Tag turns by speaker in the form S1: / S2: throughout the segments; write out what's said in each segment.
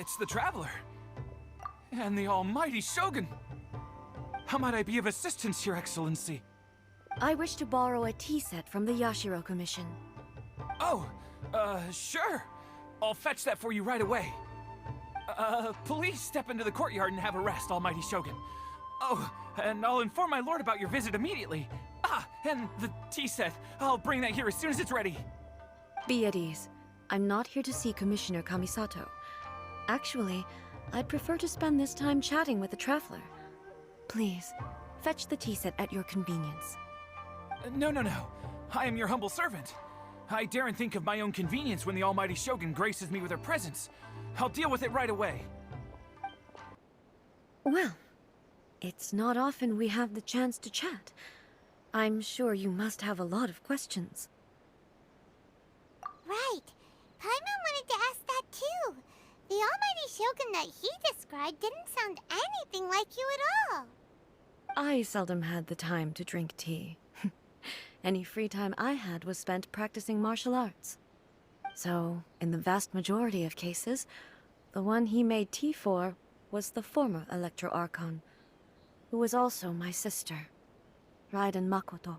S1: It's the Traveler. And the almighty Shogun. How might I be of assistance, Your Excellency?
S2: I wish to borrow a tea set from the Yashiro Commission.
S1: Oh, sure. I'll fetch that for you right away. Please step into the courtyard and have a rest, almighty Shogun. Oh, and I'll inform my lord about your visit immediately. Ah, and the tea set. I'll bring that here as soon as it's ready.
S2: Be at ease. I'm not here to see Commissioner Kamisato. Actually, I'd prefer to spend this time chatting with the Traveler. Please, fetch the tea set at your convenience.
S1: No. I am your humble servant. I daren't think of my own convenience when the almighty Shogun graces me with her presence. I'll deal with it right away.
S2: Well, it's not often we have the chance to chat. I'm sure you must have a lot of questions.
S3: Right. Paimon wanted to ask that too. The almighty Shogun that he described didn't sound anything like you at all.
S2: I seldom had the time to drink tea. Any free time I had was spent practicing martial arts. So, in the vast majority of cases, the one he made tea for was the former Electro Archon, who was also my sister, Raiden Makoto.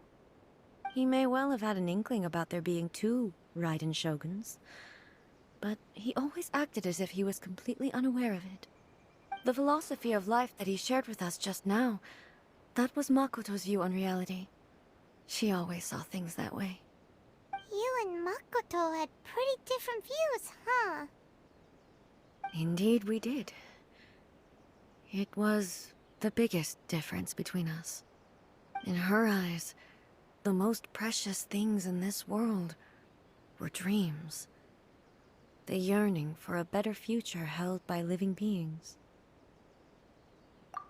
S2: He may well have had an inkling about there being two Raiden Shoguns, but he always acted as if he was completely unaware of it. The philosophy of life that he shared with us just now, that was Makoto's view on reality. She always saw things that way.
S3: You and Makoto had pretty different views, huh?
S2: Indeed we did. It was the biggest difference between us. In her eyes, the most precious things in this world were dreams. The yearning for a better future held by living beings.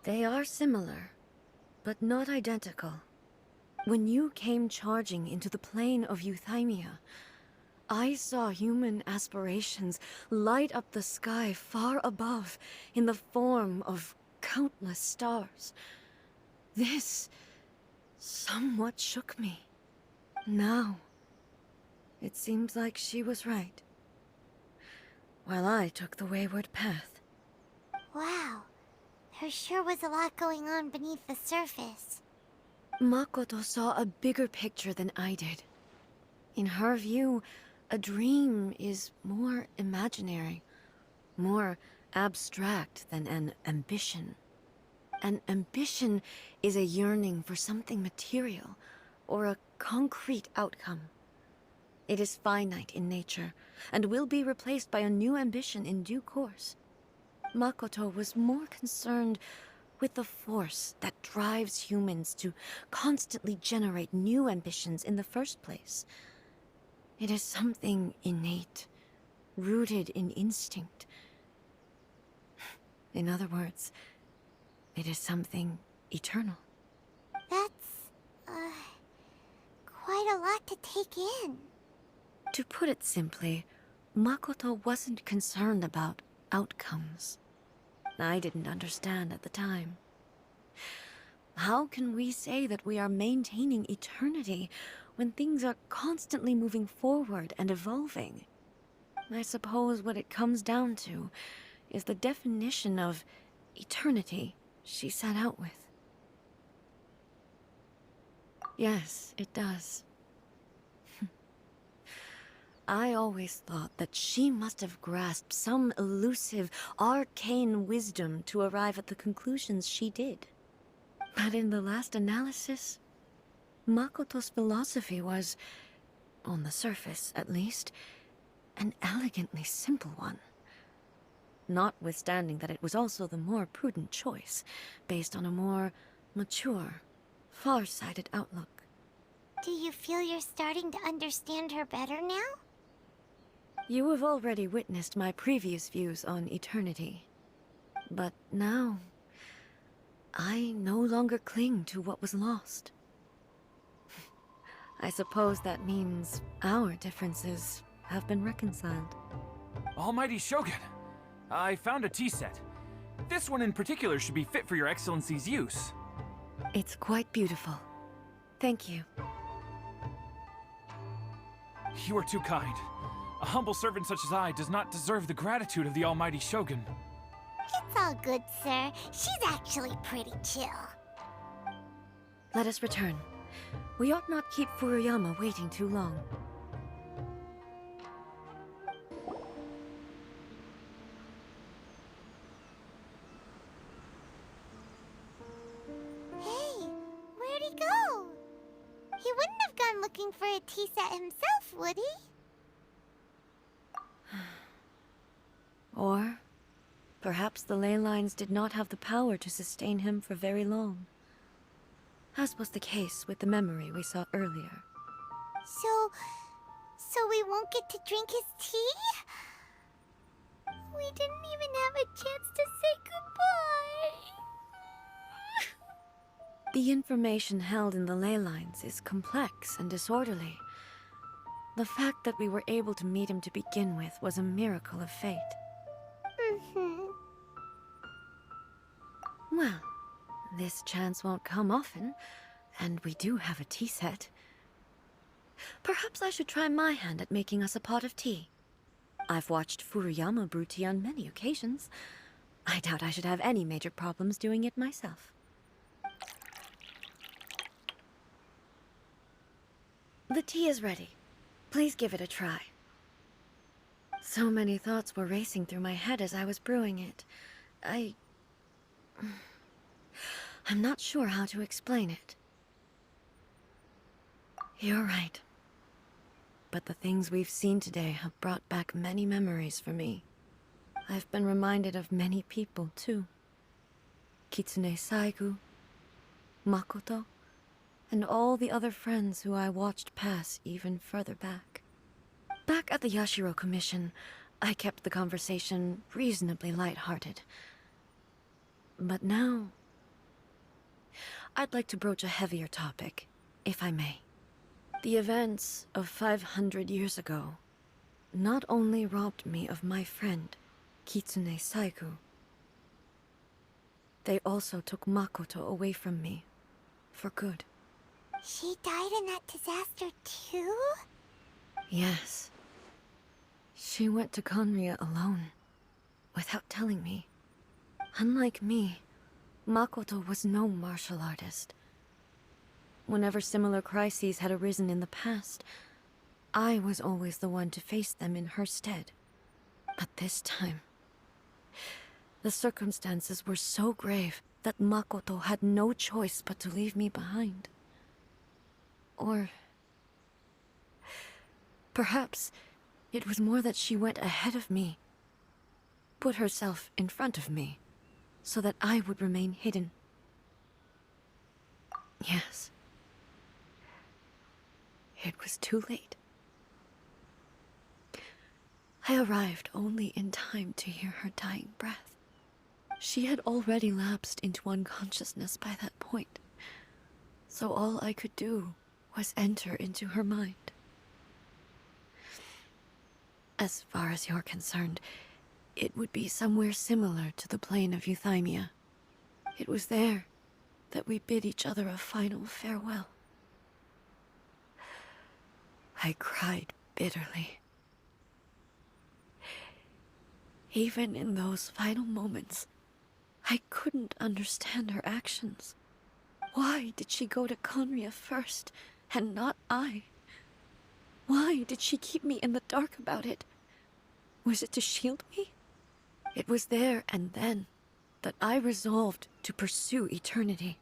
S2: They are similar, but not identical. When you came charging into the plane of Euthymia, I saw human aspirations light up the sky far above in the form of countless stars. This somewhat shook me. Now, it seems like she was right, while I took the wayward path.
S3: Wow. There sure was a lot going on beneath the surface.
S2: Makoto saw a bigger picture than I did. In her view, a dream is more imaginary, more abstract than an ambition. An ambition is a yearning for something material, or a concrete outcome. It is finite in nature, and will be replaced by a new ambition in due course. Makoto was more concerned with the force that drives humans to constantly generate new ambitions in the first place. It is something innate, rooted in instinct. In other words, it is something eternal.
S3: That's, quite a lot to take in.
S2: To put it simply, Makoto wasn't concerned about outcomes. I didn't understand at the time. How can we say that we are maintaining eternity when things are constantly moving forward and evolving? I suppose what it comes down to is the definition of eternity she set out with. Yes, it does. I always thought that she must have grasped some elusive, arcane wisdom to arrive at the conclusions she did. But in the last analysis, Makoto's philosophy was, on the surface at least, an elegantly simple one. Notwithstanding that it was also the more prudent choice, based on a more mature, far-sighted outlook.
S3: Do you feel you're starting to understand her better now?
S2: You have already witnessed my previous views on eternity. But now, I no longer cling to what was lost. I suppose that means our differences have been reconciled.
S1: Almighty Shogun, I found a tea set. This one in particular should be fit for your Excellency's use.
S2: It's quite beautiful. Thank you.
S1: You are too kind. A humble servant such as I does not deserve the gratitude of the almighty Shogun.
S3: It's all good, sir. She's actually pretty chill.
S2: Let us return. We ought not keep Furuyama waiting too long.
S3: Hey, where'd he go? He wouldn't have gone looking for a tea set himself, would he?
S2: Or perhaps the ley lines did not have the power to sustain him for very long, as was the case with the memory we saw earlier.
S3: So we won't get to drink his tea? We didn't even have a chance to say goodbye.
S2: The information held in the ley lines is complex and disorderly. The fact that we were able to meet him to begin with was a miracle of fate. Well, this chance won't come often, and we do have a tea set. Perhaps I should try my hand at making us a pot of tea. I've watched Furuyama brew tea on many occasions. I doubt I should have any major problems doing it myself. The tea is ready. Please give it a try. So many thoughts were racing through my head as I was brewing it. I'm not sure how to explain it. You're right. But the things we've seen today have brought back many memories for me. I've been reminded of many people, too. Kitsune Saigu, Makoto, and all the other friends who I watched pass even further back. Back at the Yashiro Commission, I kept the conversation reasonably lighthearted. But now, I'd like to broach a heavier topic, if I may. The events of 500 years ago not only robbed me of my friend, Kitsune Saigu, they also took Makoto away from me, for good.
S3: She died in that disaster too?
S2: Yes. She went to Conria alone, without telling me. Unlike me, Makoto was no martial artist. Whenever similar crises had arisen in the past, I was always the one to face them in her stead. But this time, the circumstances were so grave that Makoto had no choice but to leave me behind. Or perhaps it was more that she went ahead of me, put herself in front of me, so that I would remain hidden. Yes. It was too late. I arrived only in time to hear her dying breath. She had already lapsed into unconsciousness by that point, so all I could do was enter into her mind. As far as you're concerned, it would be somewhere similar to the plane of Euthymia. It was there that we bid each other a final farewell. I cried bitterly. Even in those final moments, I couldn't understand her actions. Why did she go to Conria first, and not I? Why did she keep me in the dark about it? Was it to shield me? It was there and then that I resolved to pursue eternity.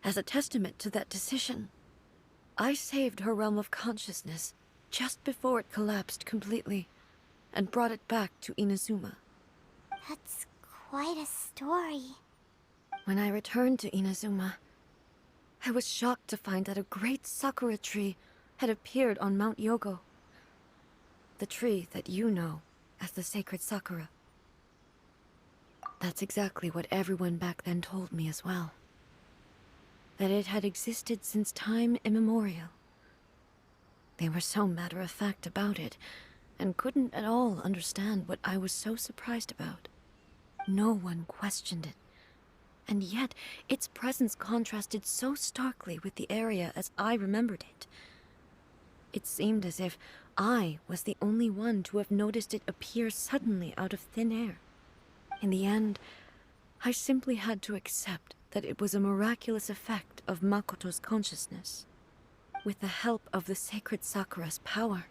S2: As a testament to that decision, I saved her realm of consciousness just before it collapsed completely, and brought it back to Inazuma.
S3: That's quite a story.
S2: When I returned to Inazuma, I was shocked to find that a great sakura tree had appeared on Mount Yogo. The tree that you know as the sacred sakura. That's exactly what everyone back then told me as well. That it had existed since time immemorial. They were so matter-of-fact about it, and couldn't at all understand what I was so surprised about. No one questioned it, and yet its presence contrasted so starkly with the area as I remembered it. It seemed as if I was the only one to have noticed it appear suddenly out of thin air. In the end, I simply had to accept that it was a miraculous effect of Makoto's consciousness. With the help of the sacred Sakura's power,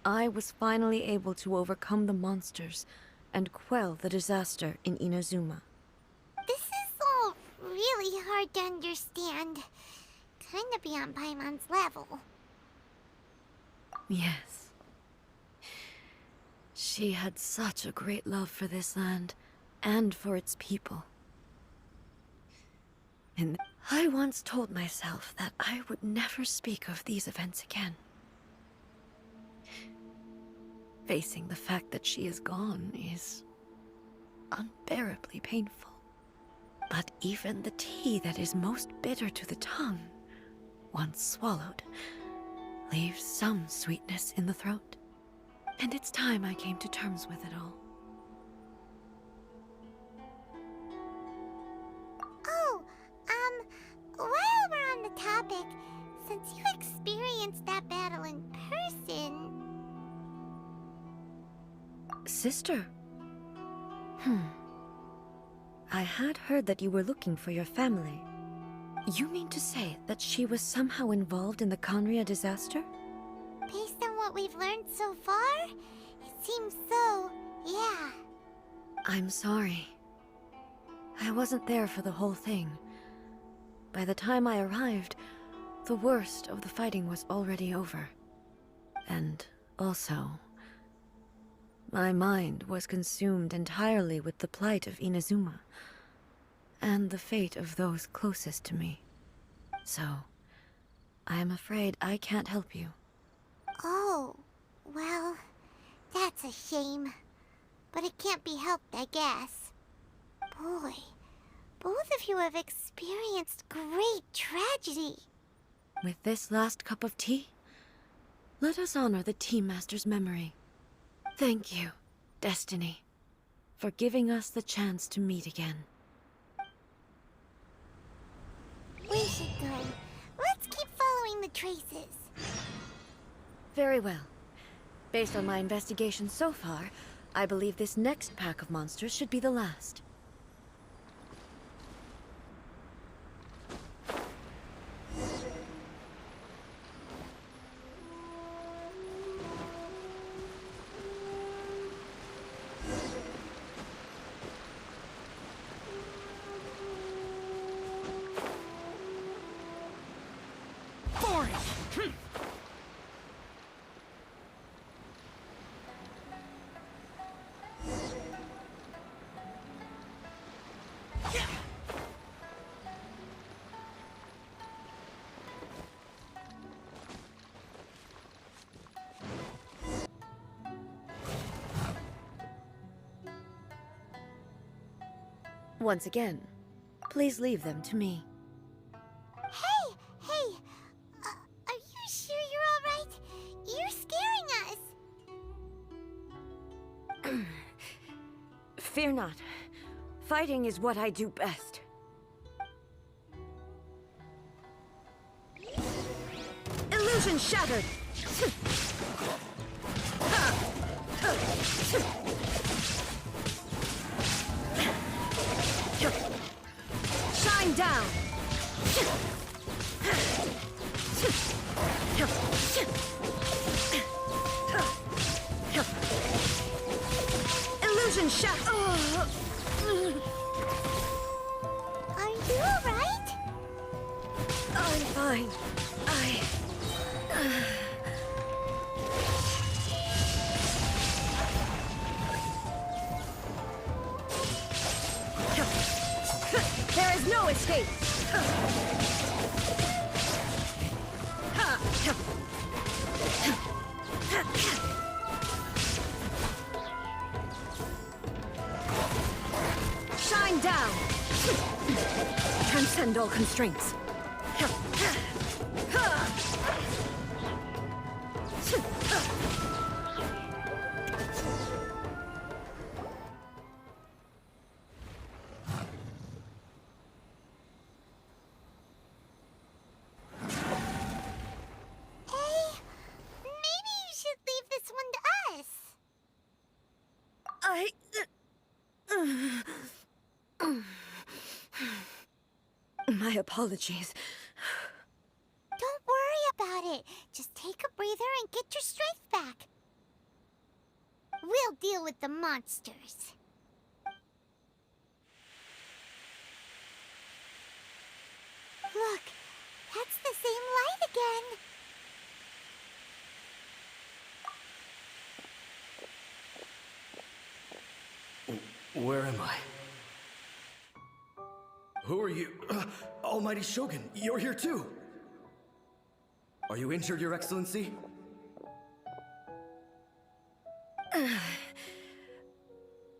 S2: I was finally able to overcome the monsters and quell the disaster in Inazuma.
S3: This is all really hard to understand. Kinda beyond Paimon's level.
S2: Yes. She had such a great love for this land, and for its people. And I once told myself that I would never speak of these events again. Facing the fact that she is gone is unbearably painful. But even the tea that is most bitter to the tongue, once swallowed, leaves some sweetness in the throat. And it's time I came to terms with it all.
S3: Oh, while we're on the topic, since you experienced that battle in person...
S2: Sister? I had heard that you were looking for your family. You mean to say that she was somehow involved in the Conria disaster?
S3: Based on what we've learned so far, it seems so, yeah.
S2: I'm sorry. I wasn't there for the whole thing. By the time I arrived, the worst of the fighting was already over. And also, my mind was consumed entirely with the plight of Inazuma, and the fate of those closest to me. So, I am afraid I can't help you.
S3: Oh, well, that's a shame. But it can't be helped, I guess. Boy, both of you have experienced great tragedy.
S2: With this last cup of tea, let us honor the Tea Master's memory. Thank you, Destiny, for giving us the chance to meet again.
S3: We should go. Let's keep following the traces.
S2: Very well. Based on my investigation so far, I believe this next pack of monsters should be the last. Once again, please leave them to me.
S3: Hey! Are you sure you're all right? You're scaring us.
S2: Fear not. Fighting is what I do best. Illusion shattered! Shine down! Illusion shattered!
S3: Are you all right?
S2: I'm fine. There is no escape! Shine down! Transcend all constraints. My apologies.
S3: Don't worry about it. Just take a breather and get your strength back. We'll deal with the monsters. Look, that's the same light again.
S4: Where am I? Who are you? Almighty Shogun, you're here too! Are you injured, Your Excellency?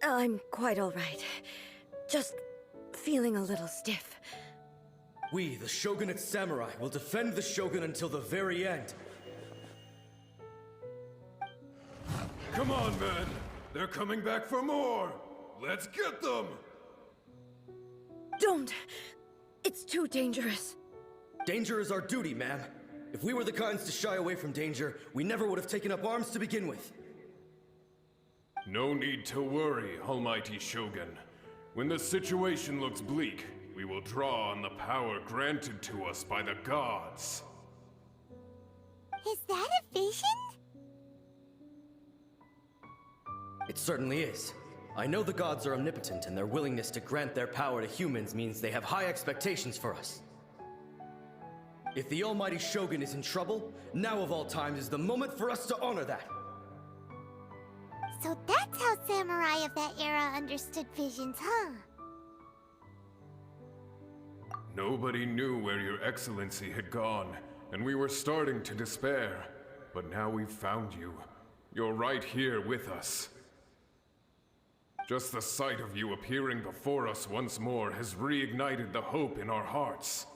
S2: I'm quite all right. Just feeling a little stiff.
S4: We, the Shogunate Samurai, will defend the Shogun until the very end.
S5: Come on, men! They're coming back for more! Let's get them!
S2: Don't! It's too dangerous.
S4: Danger is our duty, ma'am. If we were the kinds to shy away from danger, we never would have taken up arms to begin with.
S5: No need to worry, Almighty Shogun. When the situation looks bleak, we will draw on the power granted to us by the gods.
S3: Is that a vision?
S4: It certainly is. I know the gods are omnipotent, and their willingness to grant their power to humans means they have high expectations for us. If the Almighty Shogun is in trouble, now of all times is the moment for us to honor that.
S3: So that's how samurai of that era understood visions, huh?
S5: Nobody knew where Your Excellency had gone, and we were starting to despair. But now we've found you. You're right here with us. Just the sight of you appearing before us once more has reignited the hope in our hearts.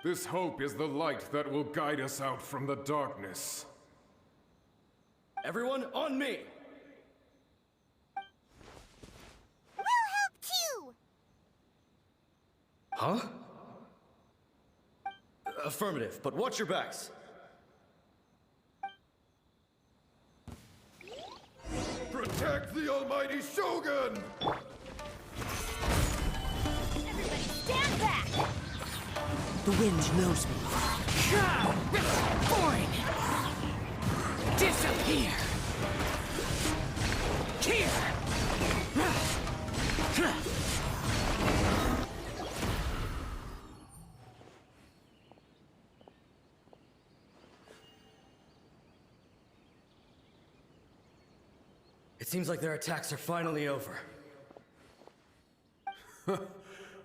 S5: This hope is the light that will guide us out from the darkness.
S4: Everyone, on me!
S3: We'll help too!
S4: Huh? Affirmative, but watch your backs.
S5: Protect the Almighty Shogun!
S3: Everybody stand back!
S6: The wind knows me.
S1: Boring! Disappear! Here!
S4: It seems like their attacks are finally over.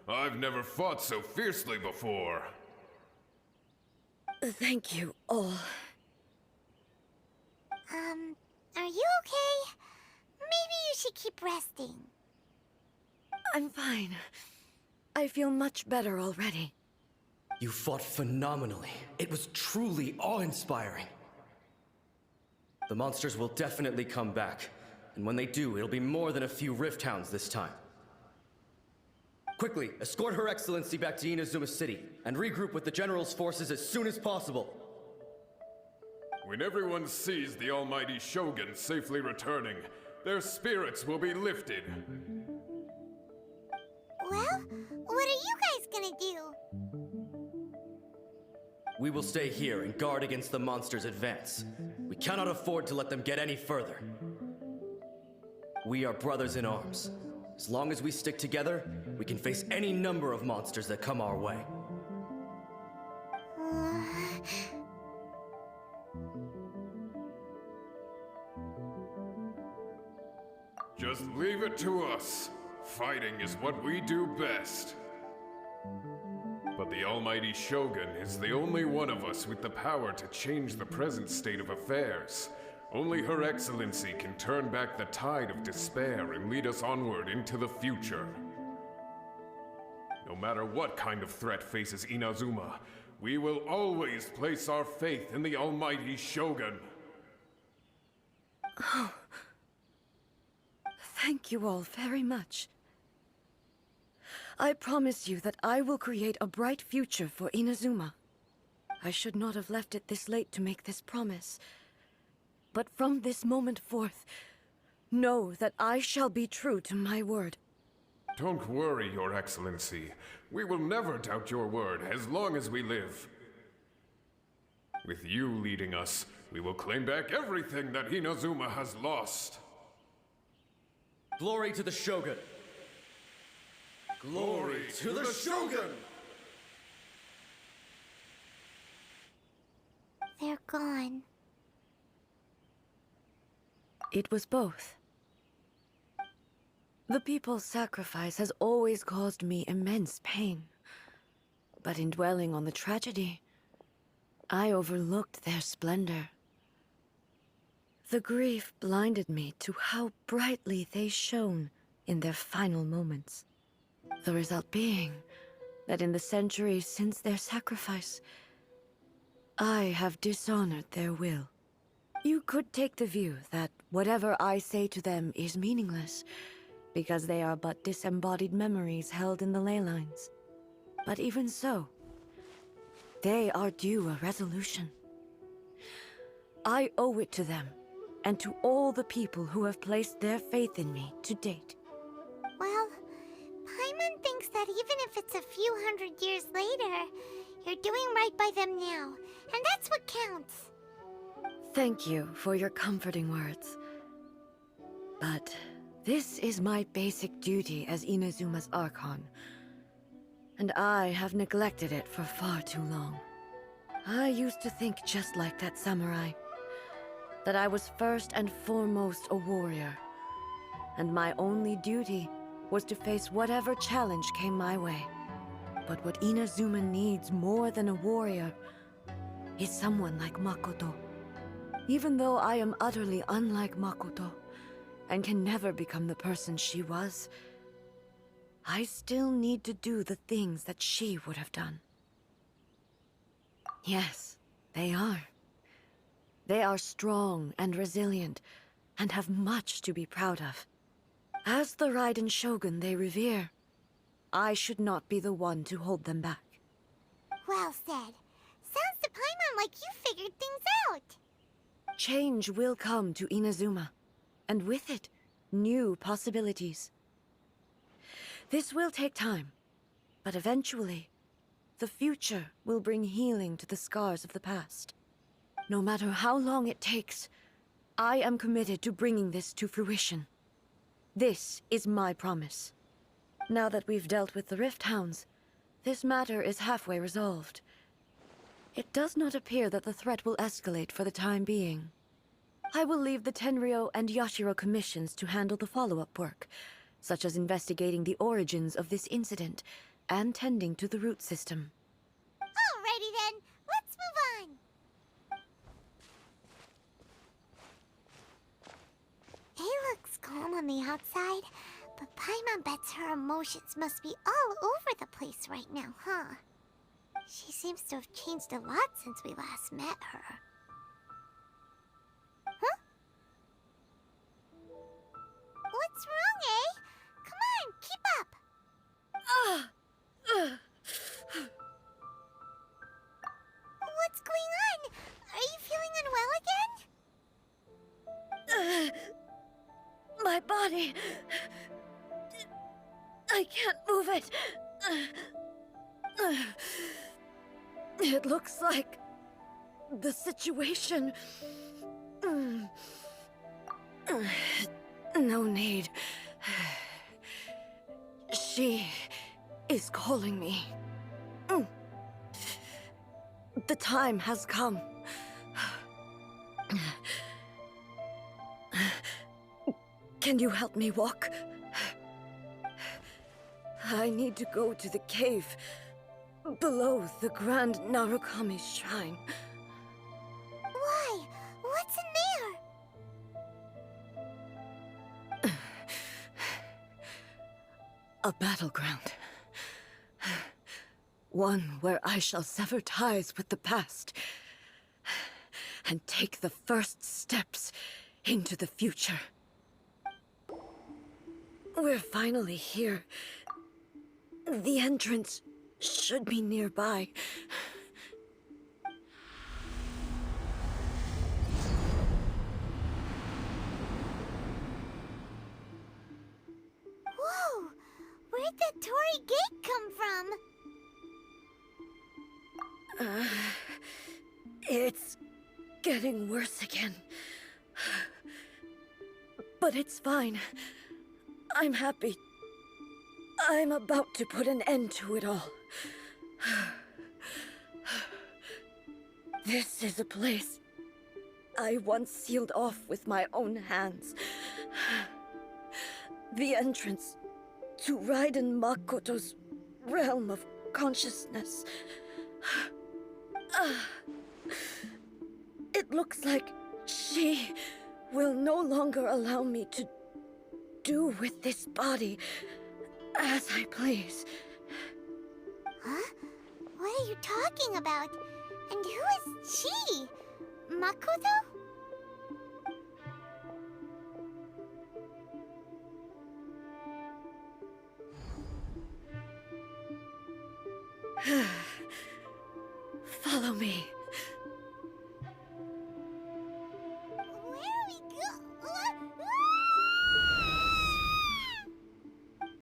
S5: I've never fought so fiercely before.
S2: Thank you all.
S3: Are you okay? Maybe you should keep resting.
S2: I'm fine. I feel much better already.
S4: You fought phenomenally. It was truly awe-inspiring. The monsters will definitely come back. And when they do, it'll be more than a few Rift Hounds this time. Quickly, escort Her Excellency back to Inazuma City, and regroup with the General's forces as soon as possible.
S5: When everyone sees the Almighty Shogun safely returning, their spirits will be lifted.
S3: Well, what are you guys gonna do?
S4: We will stay here and guard against the monsters' advance. We cannot afford to let them get any further. We are brothers in arms. As long as we stick together, we can face any number of monsters that come our way.
S5: Just leave it to us. Fighting is what we do best. But the Almighty Shogun is the only one of us with the power to change the present state of affairs. Only Her Excellency can turn back the tide of despair and lead us onward into the future. No matter what kind of threat faces Inazuma, we will always place our faith in the Almighty Shogun.
S2: Oh. Thank you all very much. I promise you that I will create a bright future for Inazuma. I should not have left it this late to make this promise. But from this moment forth, know that I shall be true to my word.
S5: Don't worry, Your Excellency. We will never doubt your word as long as we live. With you leading us, we will claim back everything that Inazuma has lost.
S4: Glory to the Shogun! Glory to the Shogun!
S3: They're gone.
S2: It was both. The people's sacrifice has always caused me immense pain. But in dwelling on the tragedy, I overlooked their splendor. The grief blinded me to how brightly they shone in their final moments. The result being that in the centuries since their sacrifice, I have dishonored their will. You could take the view that whatever I say to them is meaningless, because they are but disembodied memories held in the ley lines. But even so, they are due a resolution. I owe it to them, and to all the people who have placed their faith in me to date.
S3: Well, Paimon thinks that even if it's a few hundred years later, you're doing right by them now, and that's what counts.
S2: Thank you for your comforting words. But this is my basic duty as Inazuma's Archon, and I have neglected it for far too long. I used to think just like that samurai, that I was first and foremost a warrior, and my only duty was to face whatever challenge came my way. But what Inazuma needs more than a warrior is someone like Makoto. Even though I am utterly unlike Makoto, and can never become the person she was, I still need to do the things that she would have done. Yes, they are. They are strong and resilient, and have much to be proud of. As the Raiden Shogun they revere, I should not be the one to hold them back.
S3: Well said. Sounds to Paimon like you figured things out.
S2: Change will come to Inazuma, and with it, new possibilities. This will take time, but eventually, the future will bring healing to the scars of the past. No matter how long it takes, I am committed to bringing this to fruition. This is my promise. Now that we've dealt with the Rift Hounds, this matter is halfway resolved. It does not appear that the threat will escalate for the time being. I will leave the Tenryo and Yashiro commissions to handle the follow-up work, such as investigating the origins of this incident and tending to the root system.
S3: Alrighty then, let's move on. It looks calm on the outside, but Paimon bets her emotions must be all over the place right now, huh? She seems to have changed a lot since we last met her. Huh? What's wrong, eh? Come on, keep up! What's going on? Are you feeling unwell again?
S2: My body... I can't move it. It looks like the situation... No need. She is calling me. The time has come. Can you help me walk? I need to go to the cave below the Grand Narukami's shrine.
S3: Why? What's in there?
S2: A battleground. One where I shall sever ties with the past and take the first steps into the future. We're finally here. The entrance should be nearby.
S3: that Torii gate come from?
S2: It's getting worse again. But it's fine. I'm happy. I'm about to put an end to it all. This is a place I once sealed off with my own hands. The entrance to Raiden Makoto's realm of consciousness. It looks like she will no longer allow me to do with this body as I please.
S3: Huh? What are you talking about? And who is she? Makoto?
S2: Follow me.